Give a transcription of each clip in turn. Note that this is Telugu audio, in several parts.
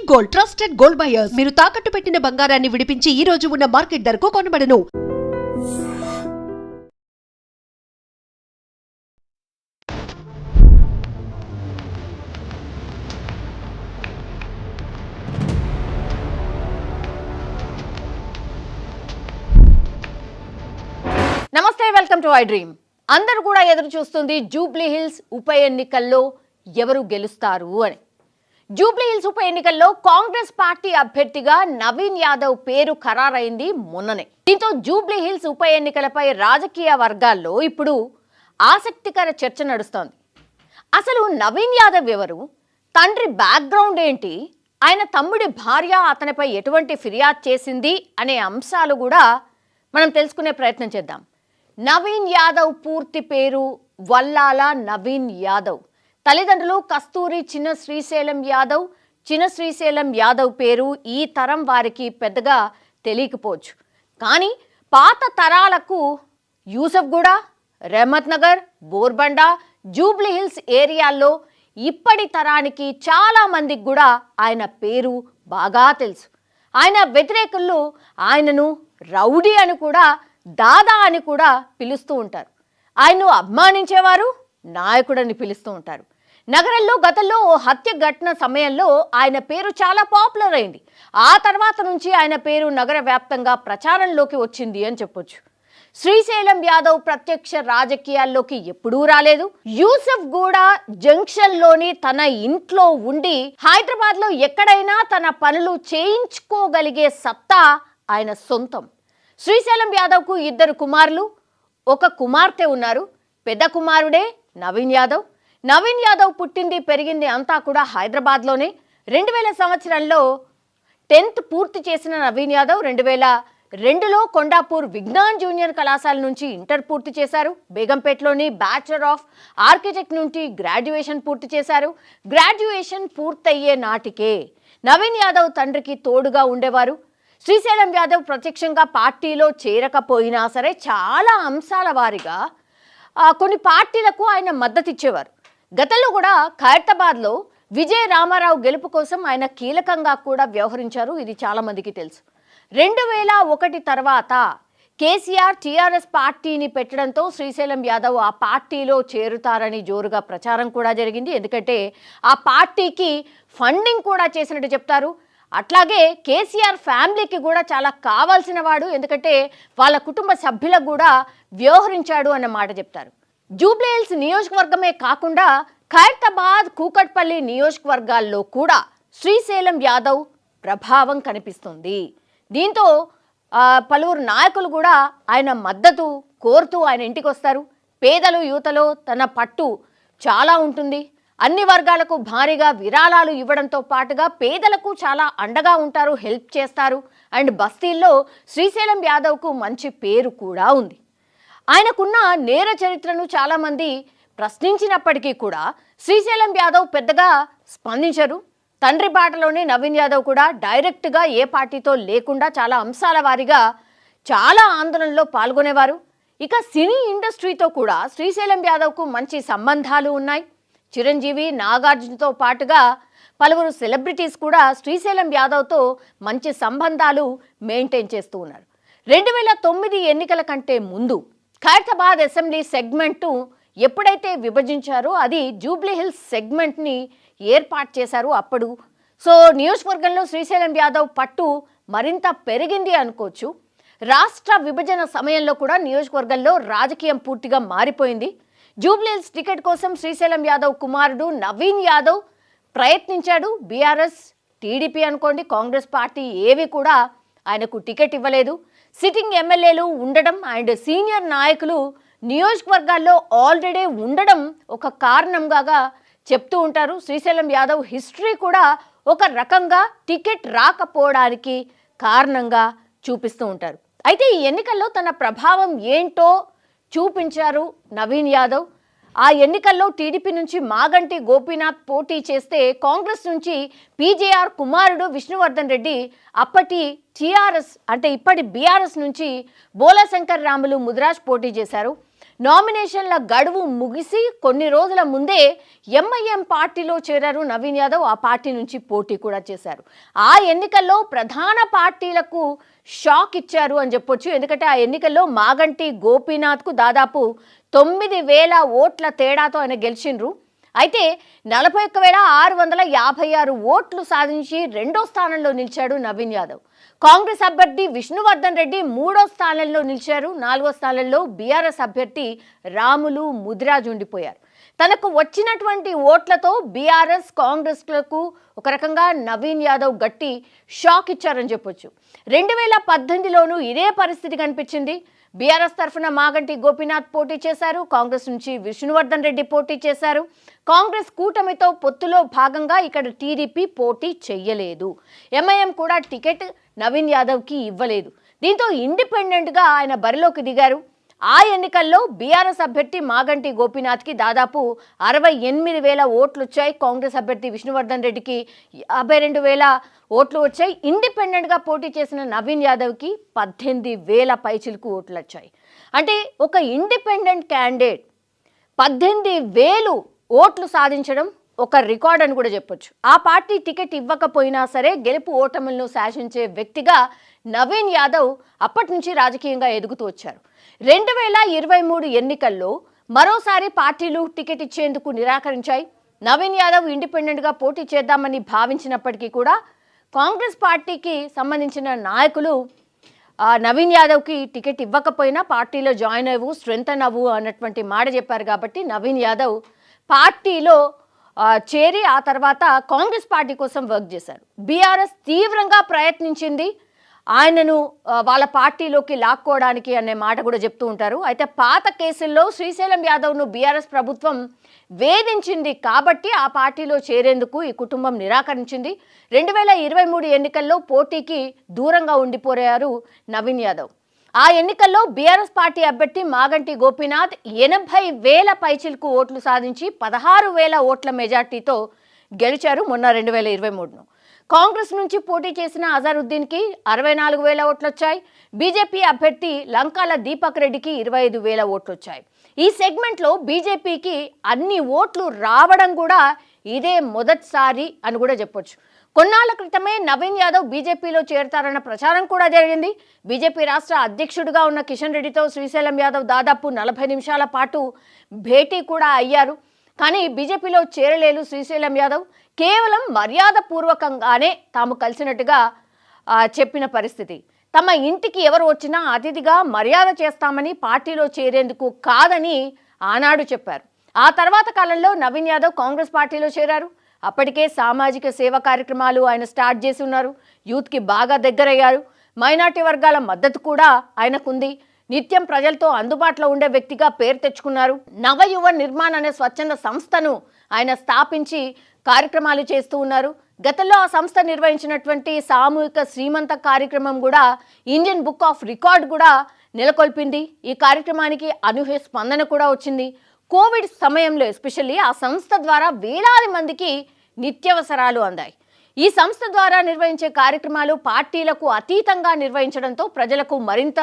Gold, trusted gold buyers. మీరు తాకట్టు పెట్టిన బంగారాన్ని విడిపించి ఈ రోజు ఉన్న మార్కెట్ ధరకు కొనబడను. నమస్తే, వెల్కమ్ టు ఐ డ్రీమ్. అందరూ కూడా ఎదురు చూస్తుంది జూబ్లీ హిల్స్ ఉప ఎన్నికల్లో ఎవరు గెలుస్తారు అని. జూబ్లీ హిల్స్ ఉప ఎన్నికల్లో కాంగ్రెస్ పార్టీ అభ్యర్థిగా నవీన్ యాదవ్ పేరు ఖరారైంది మొన్ననే. దీంతో జూబ్లీ హిల్స్ ఉప ఎన్నికలపై రాజకీయ వర్గాల్లో ఇప్పుడు ఆసక్తికర చర్చ నడుస్తోంది. అసలు నవీన్ యాదవ్ ఎవరు, తండ్రి బ్యాక్గ్రౌండ్ ఏంటి, ఆయన తమ్ముడి భార్య అతనిపై ఎటువంటి ఫిర్యాదు చేసింది అనే అంశాలు కూడా మనం తెలుసుకునే ప్రయత్నం చేద్దాం. నవీన్ యాదవ్ పూర్తి పేరు వల్లాల నవీన్ యాదవ్. తల్లిదండ్రులు కస్తూరి చిన్న శ్రీశైలం యాదవ్. చిన్న శ్రీశైలం యాదవ్ పేరు ఈ తరం వారికి పెద్దగా తెలియకపోవచ్చు, కానీ పాత తరాలకు యూసఫ్గూడ, రెహమత్ నగర్, బోర్బండ, జూబ్లీ హిల్స్ ఏరియాల్లో ఇప్పటి తరానికి చాలా మందికి కూడా ఆయన పేరు బాగా తెలుసు. ఆయన వ్యతిరేకులు ఆయనను రౌడీ అని కూడా, దాదా అని కూడా పిలుస్తూ ఉంటారు. ఆయన్ను అభిమానించేవారు నాయకుడని పిలుస్తూ ఉంటారు. నగరంలో గతంలో ఓ హత్య ఘటన సమయంలో ఆయన పేరు చాలా పాపులర్ అయింది. ఆ తర్వాత నుంచి ఆయన పేరు నగర వ్యాప్తంగా ప్రచారంలోకి వచ్చింది అని చెప్పొచ్చు. శ్రీశైలం యాదవ్ ప్రత్యక్ష రాజకీయాల్లోకి ఎప్పుడూ రాలేదు. యూసఫ్గూడ జంక్షన్లోని తన ఇంట్లో ఉండి హైదరాబాద్లో ఎక్కడైనా తన పనులు చేయించుకోగలిగే సత్తా ఆయన సొంతం. శ్రీశైలం యాదవ్కు 2 కుమారులు, 1 కుమార్తె ఉన్నారు. పెద్ద కుమారుడే నవీన్ యాదవ్. నవీన్ యాదవ్ పుట్టింది పెరిగింది అంతా కూడా హైదరాబాద్లోనే. 2000 సంవత్సరంలో 10th పూర్తి చేసిన నవీన్ యాదవ్ 2002లో కొండాపూర్ విజ్ఞాన్ జూనియర్ కళాశాల నుంచి ఇంటర్ పూర్తి చేశారు. బేగంపేటలోని బ్యాచులర్ ఆఫ్ ఆర్కిటెక్ట్ నుండి గ్రాడ్యుయేషన్ పూర్తి చేశారు. గ్రాడ్యుయేషన్ పూర్తయ్యే నాటికే నవీన్ యాదవ్ తండ్రికి తోడుగా ఉండేవారు. శ్రీశైలం యాదవ్ ప్రత్యక్షంగా పార్టీలో చేరకపోయినా సరే చాలా అంశాల వారీగా కొన్ని పార్టీలకు ఆయన మద్దతు ఇచ్చేవారు. గతంలో కూడా ఖైరతాబాద్లో విజయ రామారావు గెలుపు కోసం ఆయన కీలకంగా కూడా వ్యవహరించారు. ఇది చాలా మందికి తెలుసు. 2001 తర్వాత కేసీఆర్ టీఆర్ఎస్ పార్టీని పెట్టడంతో శ్రీశైలం యాదవ్ ఆ పార్టీలో చేరుతారని జోరుగా ప్రచారం కూడా జరిగింది. ఎందుకంటే ఆ పార్టీకి ఫండింగ్ కూడా చేసినట్టు చెప్తారు. అట్లాగే కేసీఆర్ ఫ్యామిలీకి కూడా చాలా కావాల్సిన వాడు, ఎందుకంటే వాళ్ళ కుటుంబ సభ్యులకు కూడా వ్యవహరించాడు అన్న మాట చెప్తారు. జూబ్లీ హిల్స్ నియోజకవర్గమే కాకుండా ఖైరతాబాద్, కూకట్పల్లి నియోజకవర్గాల్లో కూడా శ్రీశైలం యాదవ్ ప్రభావం కనిపిస్తుంది. దీంతో పలువురు నాయకులు కూడా ఆయన మద్దతు కోరుతూ ఆయన ఇంటికి వస్తారు. పేదలు యువతలో తన పట్టు చాలా ఉంటుంది. అన్ని వర్గాలకు భారీగా విరాళాలు ఇవ్వడంతో పాటుగా పేదలకు చాలా అండగా ఉంటారు, హెల్ప్ చేస్తారు. అండ్ బస్తీల్లో శ్రీశైలం యాదవ్కు మంచి పేరు కూడా ఉంది. ఆయనకున్న నేర చరిత్రను చాలామంది ప్రశ్నించినప్పటికీ కూడా శ్రీశైలం యాదవ్ పెద్దగా స్పందించరు. తండ్రి బాటలోనే నవీన్ యాదవ్ కూడా డైరెక్ట్గా ఏ పార్టీతో లేకుండా చాలా అంశాల వారీగా చాలా ఆందోళనలో పాల్గొనేవారు. ఇక సినీ ఇండస్ట్రీతో కూడా శ్రీశైలం యాదవ్కు మంచి సంబంధాలు ఉన్నాయి. చిరంజీవి, నాగార్జునతో పాటుగా పలువురు సెలబ్రిటీస్ కూడా శ్రీశైలం యాదవ్తో మంచి సంబంధాలు మెయింటైన్ చేస్తూ ఉన్నారు. 2009 ఎన్నికల కంటే ముందు ఖైరతాబాద్ అసెంబ్లీ సెగ్మెంట్ను ఎప్పుడైతే విభజించారో అది జూబ్లీ హిల్స్ సెగ్మెంట్ని ఏర్పాటు చేశారు అప్పుడు. సో నియోజకవర్గంలో శ్రీశైలం యాదవ్ పట్టు మరింత పెరిగింది అనుకోవచ్చు. రాష్ట్ర విభజన సమయంలో కూడా నియోజకవర్గంలో రాజకీయం పూర్తిగా మారిపోయింది. జూబ్లీ హిల్స్ టికెట్ కోసం శ్రీశైలం యాదవ్ కుమారుడు నవీన్ యాదవ్ ప్రయత్నించాడు. బీఆర్ఎస్, టీడీపీ అనుకోండి, కాంగ్రెస్ పార్టీ ఏవి కూడా ఆయనకు టికెట్ ఇవ్వలేదు. సిట్టింగ్ ఎమ్మెల్యేలు ఉండడం అండ్ సీనియర్ నాయకులు నియోజకవర్గాల్లో ఆల్రెడీ ఉండడం ఒక కారణంగా చెప్తూ ఉంటారు. శ్రీశైలం యాదవ్ హిస్టరీ కూడా ఒక రకంగా టికెట్ రాకపోవడానికి కారణంగా చూపిస్తూ ఉంటారు. అయితే ఈ ఎన్నికల్లో తన ప్రభావం ఏంటో చూపించారు నవీన్ యాదవ్. ఆ ఎన్నికల్లో టీడీపీ నుంచి మాగంటి గోపీనాథ్ పోటీ చేస్తే కాంగ్రెస్ నుంచి పీజేఆర్ కుమారుడు విష్ణువర్ధన్ రెడ్డి, అప్పటి టీఆర్ఎస్ అంటే ఇప్పటి బీఆర్ఎస్ నుంచి బోలాశంకర్ రాములు ముదిరాజ్ పోటీ చేశారు. నామినేషన్ల గడువు ముగిసి కొన్ని రోజుల ముందే ఎంఐఎం పార్టీలో చేరారు నవీన్ యాదవ్. ఆ పార్టీ నుంచి పోటీ కూడా చేశారు. ఆ ఎన్నికల్లో ప్రధాన పార్టీలకు షాక్ ఇచ్చారు అని చెప్పొచ్చు. ఎందుకంటే ఆ ఎన్నికల్లో మాగంటి గోపీనాథ్కు దాదాపు 9,000 ఓట్ల తేడాతో ఆయన గెలిచిండ్రు. అయితే 41,656 ఓట్లు సాధించి 2వ స్థానంలో నిలిచాడు నవీన్ యాదవ్. కాంగ్రెస్ అభ్యర్థి విష్ణువర్ధన్ రెడ్డి 3వ స్థానంలో నిలిచారు. 4వ స్థానంలో బీఆర్ఎస్ అభ్యర్థి రాములు ముదిరాజ్ ఉండిపోయారు. తనకు వచ్చినటువంటి ఓట్లతో బీఆర్ఎస్ కాంగ్రెస్లకు ఒక రకంగా నవీన్ యాదవ్ గట్టి షాక్ ఇచ్చారని చెప్పొచ్చు. 2018లోనూ ఇదే పరిస్థితి కనిపించింది. బీఆర్ఎస్ తరఫున మాగంటి గోపీనాథ్ పోటీ చేశారు. కాంగ్రెస్ నుంచి విష్ణువర్ధన్ రెడ్డి పోటీ చేశారు. కాంగ్రెస్ కూటమితో పొత్తులో భాగంగా ఇక్కడ టీడీపీ పోటీ చెయ్యలేదు. ఎంఐఎం కూడా టికెట్ నవీన్ యాదవ్కి ఇవ్వలేదు. దీంతో ఇండిపెండెంట్గా ఆయన బరిలోకి దిగారు. ఆ ఎన్నికల్లో బీఆర్ఎస్ అభ్యర్థి మాగంటి గోపీనాథ్కి దాదాపు 68,000 ఓట్లు వచ్చాయి. కాంగ్రెస్ అభ్యర్థి విష్ణువర్ధన్ రెడ్డికి 52,000 ఓట్లు వచ్చాయి. ఇండిపెండెంట్గా పోటీ చేసిన నవీన్ యాదవ్కి 18,000 పైచిలకు ఓట్లు వచ్చాయి. అంటే ఒక ఇండిపెండెంట్ క్యాండిడేట్ 18,000 ఓట్లు సాధించడం ఒక రికార్డ్ అని కూడా చెప్పొచ్చు. ఆ పార్టీ టికెట్ ఇవ్వకపోయినా సరే గెలుపు ఓటములను శాసించే వ్యక్తిగా నవీన్ యాదవ్ అప్పటి నుంచి రాజకీయంగా ఎదుగుతూ వచ్చారు. 2023 ఎన్నికల్లో మరోసారి పార్టీలు టికెట్ ఇచ్చేందుకు నిరాకరించాయి. నవీన్ యాదవ్ ఇండిపెండెంట్గా పోటీ చేద్దామని భావించినప్పటికీ కూడా కాంగ్రెస్ పార్టీకి సంబంధించిన నాయకులు నవీన్ యాదవ్కి టికెట్ ఇవ్వకపోయినా పార్టీలో జాయిన్ అవ్వు, స్ట్రెంథన్ అవ్వు అన్నటువంటి మాట చెప్పారు. కాబట్టి నవీన్ యాదవ్ పార్టీలో చేరి ఆ తర్వాత కాంగ్రెస్ పార్టీ కోసం వర్క్ చేశారు. బీఆర్ఎస్ తీవ్రంగా ప్రయత్నించింది ఆయనను వాళ్ళ పార్టీలోకి లాక్కోవడానికి అనే మాట కూడా చెప్తూ ఉంటారు. అయితే పాత కేసుల్లో శ్రీశైలం యాదవ్ను బీఆర్ఎస్ ప్రభుత్వం వేధించింది కాబట్టి ఆ పార్టీలో చేరేందుకు ఈ కుటుంబం నిరాకరించింది. 2023 ఎన్నికల్లో పోటీకి దూరంగా ఉండిపోయారు నవీన్ యాదవ్. ఆ ఎన్నికల్లో బీఆర్ఎస్ పార్టీ అభ్యర్థి మాగంటి గోపీనాథ్ 80,000 పైచిలకు ఓట్లు సాధించి 16,000 ఓట్ల మెజార్టీతో గెలిచారు మొన్న 2023ను. కాంగ్రెస్ నుంచి పోటీ చేసిన అజారుద్దీన్కి 64,000 ఓట్లు వచ్చాయి. బీజేపీ అభ్యర్థి లంకాల దీపక్ రెడ్డికి 25,000 ఓట్లు వచ్చాయి. ఈ సెగ్మెంట్లో బీజేపీకి అన్ని ఓట్లు రావడం కూడా ఇదే మొదటిసారి అని కూడా చెప్పొచ్చు. కొన్నాళ్ల క్రితమే నవీన్ యాదవ్ బీజేపీలో చేరతారన్న ప్రచారం కూడా జరిగింది. బీజేపీ రాష్ట్ర అధ్యక్షుడిగా ఉన్న కిషన్ రెడ్డితో శ్రీశైలం యాదవ్ దాదాపు 40 నిమిషాల పాటు భేటీ కూడా అయ్యారు. కానీ బీజేపీలో చేరలేదు శ్రీశైలం యాదవ్. కేవలం మర్యాదపూర్వకంగానే తాము కలిసినట్టుగా చెప్పిన పరిస్థితి. తమ ఇంటికి ఎవరు వచ్చినా అతిథిగా మర్యాద చేస్తామని, పార్టీలో చేరేందుకు కాదని ఆనాడు చెప్పారు. ఆ తర్వాత కాలంలో నవీన్ యాదవ్ కాంగ్రెస్ పార్టీలో చేరారు. అప్పటికే సామాజిక సేవ కార్యక్రమాలు ఆయన స్టార్ట్ చేసి ఉన్నారు. యూత్కి బాగా దగ్గరయ్యారు. మైనార్టీ వర్గాల మద్దతు కూడా ఆయనకుంది. నిత్యం ప్రజలతో అందుబాటులో ఉండే వ్యక్తిగా పేరు తెచ్చుకున్నారు. నవయువ నిర్మాణ్ అనే స్వచ్ఛంద సంస్థను ఆయన స్థాపించి కార్యక్రమాలు చేస్తూ ఉన్నారు. గతంలో ఆ సంస్థ నిర్వహించినటువంటి సామూహిక శ్రీమంత కార్యక్రమం కూడా ఇండియన్ బుక్ ఆఫ్ రికార్డ్ కూడా నెలకొల్పింది. ఈ కార్యక్రమానికి అనూహ్య స్పందన కూడా వచ్చింది. కోవిడ్ సమయంలో ఎస్పెషల్లీ ఆ సంస్థ ద్వారా వేలాది మందికి నిత్యావసరాలు అందాయి. ఈ సంస్థ ద్వారా నిర్వహించే కార్యక్రమాలు పార్టీలకు అతీతంగా నిర్వహించడంతో ప్రజలకు మరింత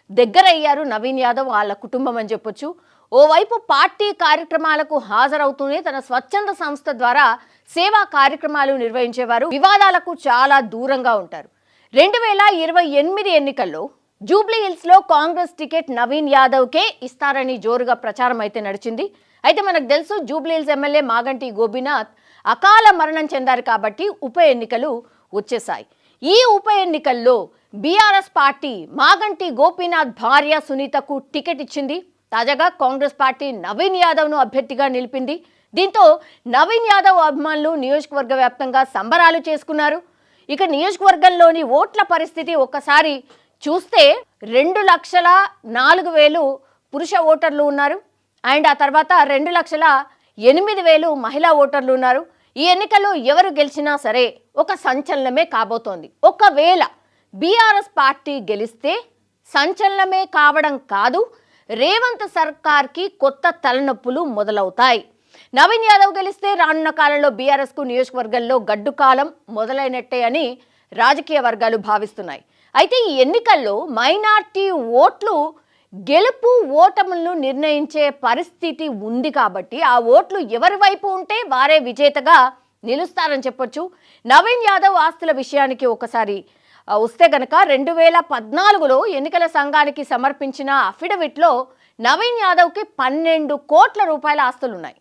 దగ్గరయ్యారు నవీన్ యాదవ్ వాళ్ళ కుటుంబం అని చెప్పొచ్చు. ఓవైపు పార్టీ కార్యక్రమాలకు హాజరవుతూనే తన స్వచ్ఛంద సంస్థ ద్వారా సేవా కార్యక్రమాలు నిర్వహించేవారు. వివాదాలకు చాలా దూరంగా ఉంటారు. 2028 ఎన్నికల్లో జూబ్లీ హిల్స్ లో కాంగ్రెస్ టికెట్ నవీన్ యాదవ్కే ఇస్తారని జోరుగా ప్రచారం అయితే నడిచింది. అయితే మనకు తెలుసు Jubilee hills MLA Maganti Gopinath అకాల మరణం చెందారు కాబట్టి ఉప ఎన్నికలు వచ్చేసాయి. ఈ ఉప ఎన్నికల్లో బీఆర్ఎస్ పార్టీ మాగంటి గోపీనాథ్ భార్య సునీతకు టికెట్ ఇచ్చింది. తాజాగా కాంగ్రెస్ పార్టీ నవీన్ యాదవ్ను అభ్యర్థిగా నిలిపింది. దీంతో నవీన్ యాదవ్ అభిమానులు నియోజకవర్గ వ్యాప్తంగా సంబరాలు చేసుకున్నారు. ఇక నియోజకవర్గంలోని ఓట్ల పరిస్థితి ఒక్కసారి చూస్తే 2,04,000 పురుష ఓటర్లు ఉన్నారు. అండ్ ఆ తర్వాత 2,08,000 మహిళా ఓటర్లు ఉన్నారు. ఈ ఎన్నికల్లో ఎవరు గెలిచినా సరే ఒక సంచలనమే కాబోతోంది. ఒకవేళ బీఆర్ఎస్ పార్టీ గెలిస్తే సంచలనమే కావడం కాదు, రేవంత్ సర్కార్కి కొత్త తలనొప్పులు మొదలవుతాయి. నవీన్ యాదవ్ గెలిస్తే రానున్న కాలంలో బీఆర్ఎస్కు నియోజకవర్గంలో గడ్డు కాలం మొదలైనట్టే అని రాజకీయ వర్గాలు భావిస్తున్నాయి. అయితే ఈ ఎన్నికల్లో మైనార్టీ ఓట్లు గెలుపు ఓటములను నిర్ణయించే పరిస్థితి ఉంది కాబట్టి ఆ ఓట్లు ఎవరి వైపు ఉంటే వారే విజేతగా నిలుస్తారని చెప్పొచ్చు. నవీన్ యాదవ్ ఆస్తుల విషయానికి ఒకసారి వస్తే గనక 2014లో ఎన్నికల సంఘానికి సమర్పించిన అఫిడవిట్లో నవీన్ యాదవ్కి 12 కోట్ల రూపాయల ఆస్తులున్నాయి.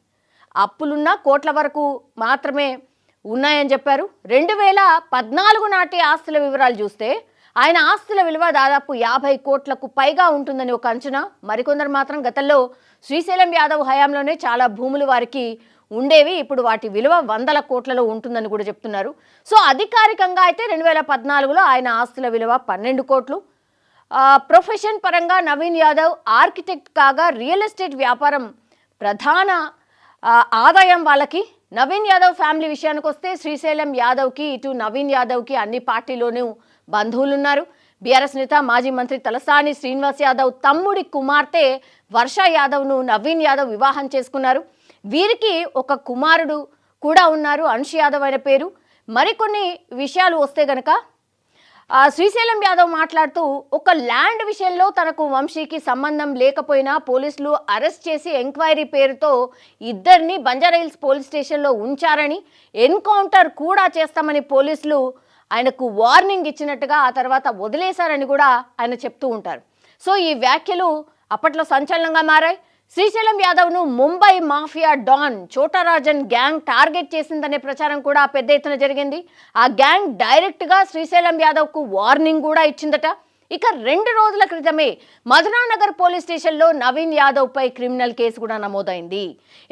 అప్పులున్న కోట్ల వరకు మాత్రమే ఉన్నాయని చెప్పారు. 2014 నాటి ఆస్తుల వివరాలు చూస్తే ఆయన ఆస్తుల విలువ దాదాపు 50 కోట్లకు పైగా ఉంటుందని ఒక అంచనా. మరికొందరు మాత్రం గతంలో శ్రీశైలం యాదవ్ హయాంలోనే చాలా భూములు వారికి ఉండేవి, ఇప్పుడు వాటి విలువ 100 కోట్లలో ఉంటుందని కూడా చెప్తున్నారు. సో అధికారికంగా అయితే 2014లో ఆయన ఆస్తుల విలువ 12 కోట్లు. ప్రొఫెషన్ పరంగా నవీన్ యాదవ్ ఆర్కిటెక్ట్ కాగా రియల్ ఎస్టేట్ వ్యాపారం ప్రధాన ఆదాయం వాళ్ళకి. నవీన్ యాదవ్ ఫ్యామిలీ విషయానికి వస్తే శ్రీశైలం యాదవ్కి ఇటు నవీన్ యాదవ్కి అన్ని పార్టీలోనూ బంధువులు ఉన్నారు. బీఆర్ఎస్ నేత మాజీ మంత్రి తలసాని శ్రీనివాస్ యాదవ్ తమ్ముడి కుమార్తె వర్ష యాదవ్ను నవీన్ యాదవ్ వివాహం చేసుకున్నారు. వీరికి ఒక కుమారుడు కూడా ఉన్నారు, అంశ్ యాదవ్ అనే పేరు. మరికొన్ని విషయాలు వస్తే గనక శ్రీశైలం యాదవ్ మాట్లాడుతూ ఒక ల్యాండ్ విషయంలో తనకు వంశీకి సంబంధం లేకపోయినా పోలీసులు అరెస్ట్ చేసి ఎంక్వైరీ పేరుతో ఇద్దరిని బంజారాహిల్స్ పోలీస్ స్టేషన్లో ఉంచారని, ఎన్కౌంటర్ కూడా చేస్తామని పోలీసులు ఆయనకు వార్నింగ్ ఇచ్చినట్టుగా ఆ తర్వాత వదిలేశారని కూడా ఆయన చెప్తూ ఉంటారు. సో ఈ వ్యాఖ్యలు అప్పట్లో సంచలనంగా మారాయి. శ్రీశైలం యాదవ్ను Mumbai mafia don Chhota Rajan gang target చేసిందనే ప్రచారం కూడా పెద్ద ఎత్తున జరిగింది. ఆ గ్యాంగ్ డైరెక్ట్గా శ్రీశైలం యాదవ్కు వార్నింగ్ కూడా ఇచ్చిందట. ఇక 2 రోజుల క్రితమే మధురానగర్ పోలీస్ స్టేషన్లో నవీన్ యాదవ్పై క్రిమినల్ కేసు కూడా నమోదైంది.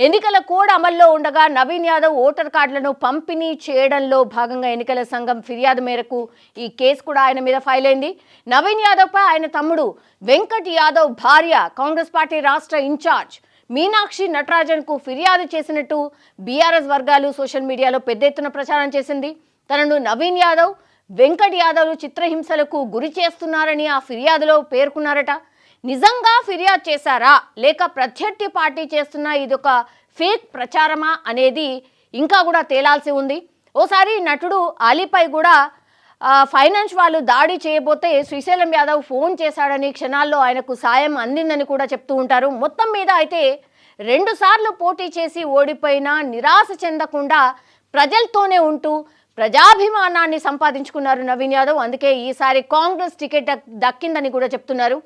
ఎన్నికల కోడ్ అమల్లో ఉండగా నవీన్ యాదవ్ ఓటర్ కార్డులను పంపిణీ చేయడంలో భాగంగా ఎన్నికల సంఘం ఫిర్యాదు మేరకు ఈ కేసు కూడా ఆయన మీద ఫైల్ అయింది. నవీన్ యాదవ్పై ఆయన తమ్ముడు వెంకట్ యాదవ్ భార్య కాంగ్రెస్ పార్టీ రాష్ట్ర ఇన్ఛార్జ్ మీనాక్షి నటరాజన్కు ఫిర్యాదు చేసినట్టు బీఆర్ఎస్ వర్గాలు సోషల్ మీడియాలో పెద్ద ఎత్తున ప్రచారం చేసింది. తనను నవీన్ యాదవ్ వెంకట్ యాదవ్లు చిత్రహింసలకు గురి చేస్తున్నారని ఆ ఫిర్యాదులో పేర్కొన్నారట. నిజంగా ఫిర్యాదు చేశారా లేక ప్రత్యర్థి పార్టీ చేస్తున్న ఇదొక ఫేక్ ప్రచారమా అనేది ఇంకా కూడా తేలాల్సి ఉంది. ఓసారి నటుడు అలీపై కూడా ఫైనాన్స్ వాళ్ళు దాడి చేయబోతే శ్రీశైలం యాదవ్ ఫోన్ చేశాడని, క్షణాల్లో ఆయనకు సాయం అందిందని కూడా చెప్తూ ఉంటారు. మొత్తం మీద అయితే 2 సార్లు పోటీ చేసి ఓడిపోయినా నిరాశ చెందకుండా ప్రజలతోనే ఉంటూ ప్రజాభిమానాన్ని సంపాదించుకున్నారు నవీన్ యాదవ్. అందుకే ఈసారి కాంగ్రెస్ టికెట్ దక్కిందని కూడా చెప్తున్నారు.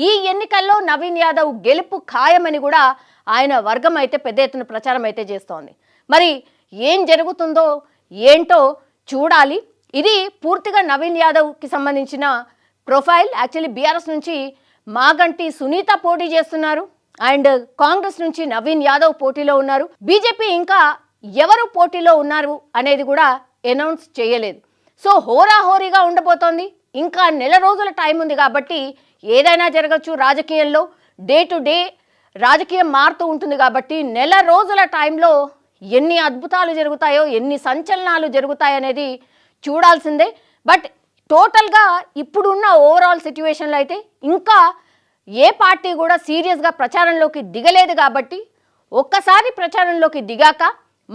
ఈ ఎన్నికల్లో నవీన్ యాదవ్ గెలుపు ఖాయమని కూడా ఆయన వర్గం అయితే పెద్ద ఎత్తున ప్రచారం అయితే చేస్తోంది. మరి ఏం జరుగుతుందో ఏంటో చూడాలి. ఇది పూర్తిగా నవీన్ యాదవ్కి సంబంధించిన ప్రొఫైల్. యాక్చువల్లీ బీఆర్ఎస్ నుంచి మాగంటి సునీత పోటీ చేస్తున్నారు అండ్ కాంగ్రెస్ నుంచి నవీన్ యాదవ్ పోటీలో ఉన్నారు. బీజేపీ ఇంకా ఎవరు పోటీలో ఉన్నారు అనేది కూడా అనౌన్స్ చేయలేదు. సో హోరాహోరీగా ఉండబోతోంది. ఇంకా నెల రోజుల టైం ఉంది కాబట్టి ఏదైనా జరగచ్చు. రాజకీయాల్లో డే టు డే రాజకీయం మారుతూ ఉంటుంది కాబట్టి నెల రోజుల టైంలో ఎన్ని అద్భుతాలు జరుగుతాయో, ఎన్ని సంచలనాలు జరుగుతాయనేది చూడాల్సిందే. బట్ టోటల్గా ఇప్పుడున్న ఓవరాల్ సిచ్యువేషన్లో అయితే ఇంకా ఏ పార్టీ కూడా సీరియస్గా ప్రచారంలోకి దిగలేదు కాబట్టి ఒక్కసారి ప్రచారంలోకి దిగాక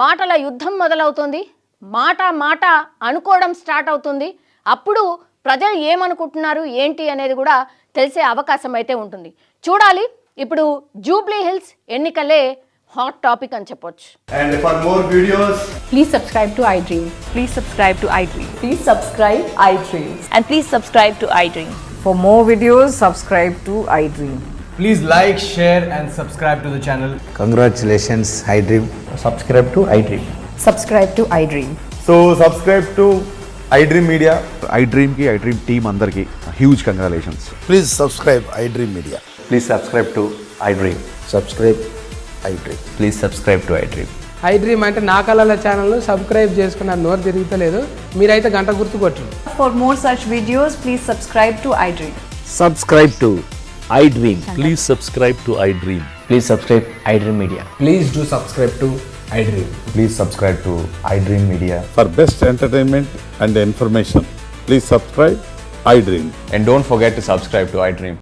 మాటల యుద్ధం మొదలవుతుంది. మాట అనుకోవడం స్టార్ట్ అవుతుంది. అప్పుడు ప్రజలు ఏమనుకుంటున్నారు ఏంటి అనేది కూడా తెలిసే అవకాశం అయితే ఉంటుంది. చూడాలి. ఇప్పుడు జూబ్లీ హిల్స్ ఎన్నికలే హాట్ టాపిక్ అని చెప్పొచ్చు. And for more videos, Please subscribe to iDream. Please subscribe to iDream. Please subscribe iDream. And please subscribe to iDream. For more videos, subscribe to iDream. please like, share and subscribe to the channel. Congratulations, iDream. Subscribe to iDream. Subscribe to iDream. So subscribe to iDream Media. iDream team అందరికి huge congratulations. Please subscribe iDream Media. Please subscribe to iDream. Subscribe iDream. Please subscribe to iDream. iDream అంటే నా కళల ఛానల్ను సబ్స్క్రైబ్ చేసుకున్న నోరు తిరుగుతలేదు. మీరైతే గంట గుర్తు కొట్టండి. For more such videos, please subscribe to iDream. Subscribe to iDream. Please subscribe to iDream. Please subscribe iDream Media. Please do subscribe to iDream. Please subscribe to iDream Media. For best entertainment and information, please subscribe iDream. And don't forget to subscribe to iDream.